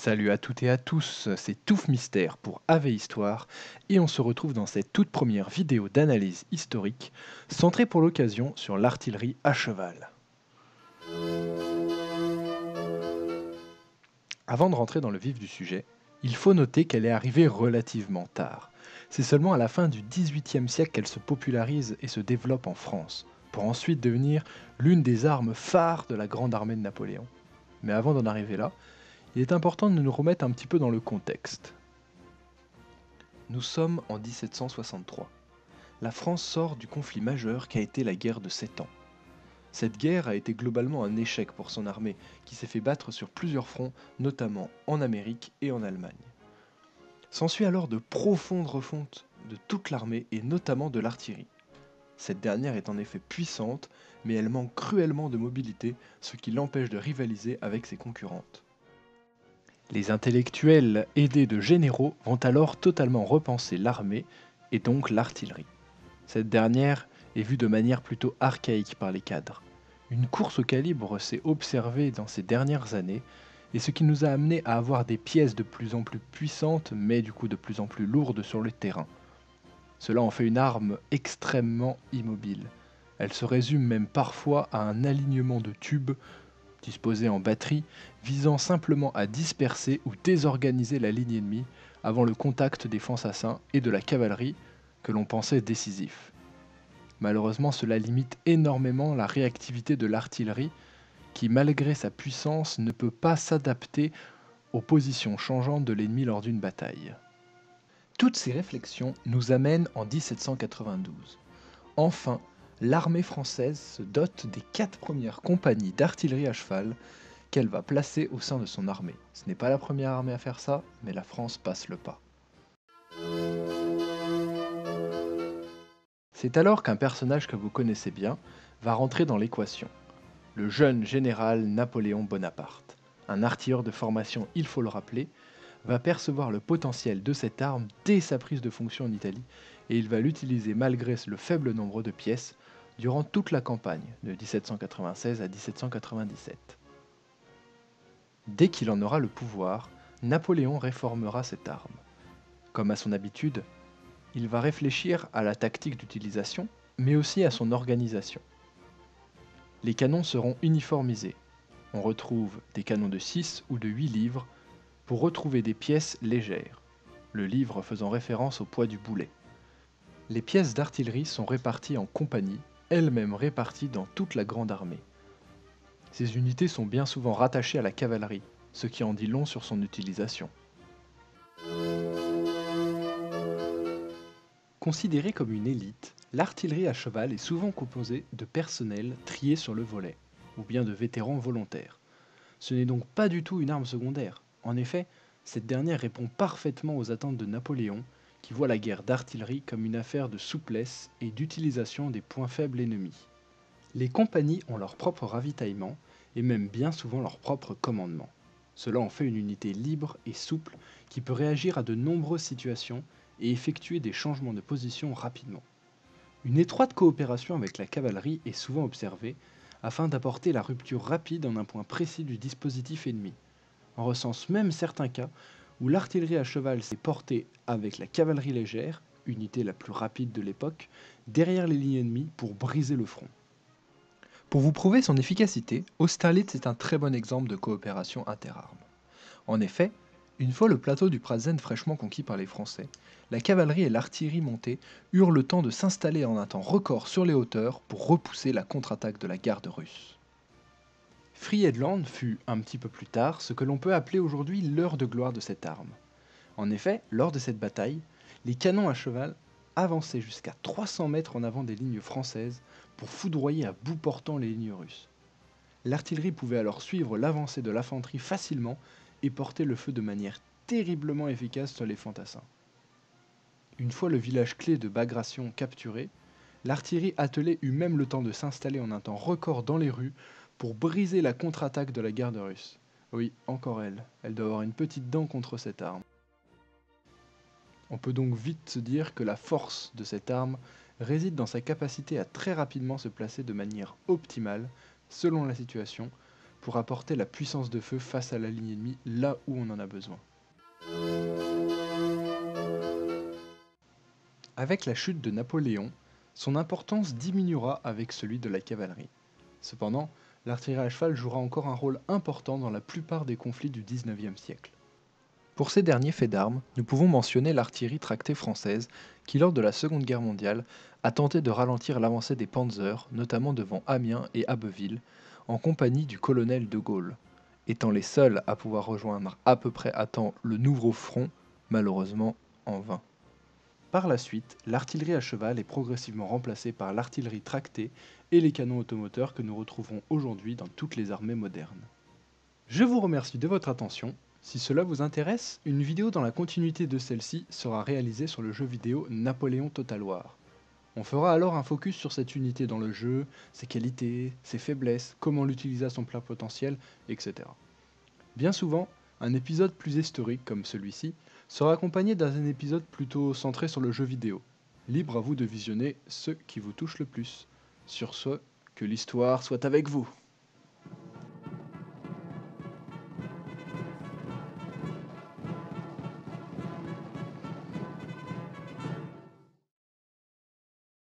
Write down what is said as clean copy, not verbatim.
Salut à toutes et à tous, c'est Touffe Mystère pour AV Histoire et on se retrouve dans cette toute première vidéo d'analyse historique centrée pour l'occasion sur l'artillerie à cheval. Avant de rentrer dans le vif du sujet, il faut noter qu'elle est arrivée relativement tard. C'est seulement à la fin du XVIIIe siècle qu'elle se popularise et se développe en France, pour ensuite devenir l'une des armes phares de la grande armée de Napoléon. Mais avant d'en arriver là, il est important de nous remettre un petit peu dans le contexte. Nous sommes en 1763. La France sort du conflit majeur qu'a été la guerre de 7 ans. Cette guerre a été globalement un échec pour son armée, qui s'est fait battre sur plusieurs fronts, notamment en Amérique et en Allemagne. S'ensuit alors de profondes refontes de toute l'armée et notamment de l'artillerie. Cette dernière est en effet puissante, mais elle manque cruellement de mobilité, ce qui l'empêche de rivaliser avec ses concurrentes. Les intellectuels, aidés de généraux, vont alors totalement repenser l'armée et donc l'artillerie. Cette dernière est vue de manière plutôt archaïque par les cadres. Une course au calibre s'est observée dans ces dernières années, et ce qui nous a amené à avoir des pièces de plus en plus puissantes, mais du coup de plus en plus lourdes sur le terrain. Cela en fait une arme extrêmement immobile. Elle se résume même parfois à un alignement de tubes disposés en batterie, visant simplement à disperser ou désorganiser la ligne ennemie avant le contact des fantassins et de la cavalerie que l'on pensait décisif. Malheureusement, cela limite énormément la réactivité de l'artillerie qui, malgré sa puissance, ne peut pas s'adapter aux positions changeantes de l'ennemi lors d'une bataille. Toutes ces réflexions nous amènent en 1792. Enfin, l'armée française se dote des 4 premières compagnies d'artillerie à cheval qu'elle va placer au sein de son armée. Ce n'est pas la première armée à faire ça, mais la France passe le pas. C'est alors qu'un personnage que vous connaissez bien va rentrer dans l'équation. Le jeune général Napoléon Bonaparte. Un artilleur de formation, il faut le rappeler, va percevoir le potentiel de cette arme dès sa prise de fonction en Italie et il va l'utiliser malgré le faible nombre de pièces durant toute la campagne de 1796 à 1797. Dès qu'il en aura le pouvoir, Napoléon réformera cette arme. Comme à son habitude, il va réfléchir à la tactique d'utilisation, mais aussi à son organisation. Les canons seront uniformisés. On retrouve des canons de 6 ou de 8 livres pour retrouver des pièces légères, le livre faisant référence au poids du boulet. Les pièces d'artillerie sont réparties en compagnies, elles-mêmes réparties dans toute la grande armée. Ces unités sont bien souvent rattachées à la cavalerie, ce qui en dit long sur son utilisation. Considérée comme une élite, l'artillerie à cheval est souvent composée de personnel trié sur le volet, ou bien de vétérans volontaires. Ce n'est donc pas du tout une arme secondaire. En effet, cette dernière répond parfaitement aux attentes de Napoléon, qui voit la guerre d'artillerie comme une affaire de souplesse et d'utilisation des points faibles ennemis. Les compagnies ont leur propre ravitaillement et même bien souvent leur propre commandement. Cela en fait une unité libre et souple qui peut réagir à de nombreuses situations et effectuer des changements de position rapidement. Une étroite coopération avec la cavalerie est souvent observée afin d'apporter la rupture rapide en un point précis du dispositif ennemi. On recense même certains cas où l'artillerie à cheval s'est portée avec la cavalerie légère, unité la plus rapide de l'époque, derrière les lignes ennemies pour briser le front. Pour vous prouver son efficacité, Austerlitz est un très bon exemple de coopération interarmes. En effet, une fois le plateau du Pratzen fraîchement conquis par les Français, la cavalerie et l'artillerie montée eurent le temps de s'installer en un temps record sur les hauteurs pour repousser la contre-attaque de la garde russe. Friedland fut, un petit peu plus tard, ce que l'on peut appeler aujourd'hui l'heure de gloire de cette arme. En effet, lors de cette bataille, les canons à cheval avançaient jusqu'à 300 mètres en avant des lignes françaises pour foudroyer à bout portant les lignes russes. L'artillerie pouvait alors suivre l'avancée de l'infanterie facilement et porter le feu de manière terriblement efficace sur les fantassins. Une fois le village clé de Bagration capturé, l'artillerie attelée eut même le temps de s'installer en un temps record dans les rues pour briser la contre-attaque de la garde russe. Oui, encore elle doit avoir une petite dent contre cette arme. On peut donc vite se dire que la force de cette arme réside dans sa capacité à très rapidement se placer de manière optimale, selon la situation, pour apporter la puissance de feu face à la ligne ennemie là où on en a besoin. Avec la chute de Napoléon, son importance diminuera avec celui de la cavalerie. Cependant, l'artillerie à cheval jouera encore un rôle important dans la plupart des conflits du XIXe siècle. Pour ces derniers faits d'armes, nous pouvons mentionner l'artillerie tractée française qui, lors de la Seconde Guerre mondiale, a tenté de ralentir l'avancée des panzers, notamment devant Amiens et Abbeville, en compagnie du colonel de Gaulle, étant les seuls à pouvoir rejoindre à peu près à temps le nouveau front, malheureusement en vain. Par la suite, l'artillerie à cheval est progressivement remplacée par l'artillerie tractée et les canons automoteurs que nous retrouverons aujourd'hui dans toutes les armées modernes. Je vous remercie de votre attention. Si cela vous intéresse, une vidéo dans la continuité de celle-ci sera réalisée sur le jeu vidéo Napoléon Total War. On fera alors un focus sur cette unité dans le jeu, ses qualités, ses faiblesses, comment l'utiliser à son plein potentiel, etc. Bien souvent, un épisode plus historique comme celui-ci sera accompagné d'un épisode plutôt centré sur le jeu vidéo. Libre à vous de visionner ce qui vous touche le plus. Sur ce, que l'histoire soit avec vous.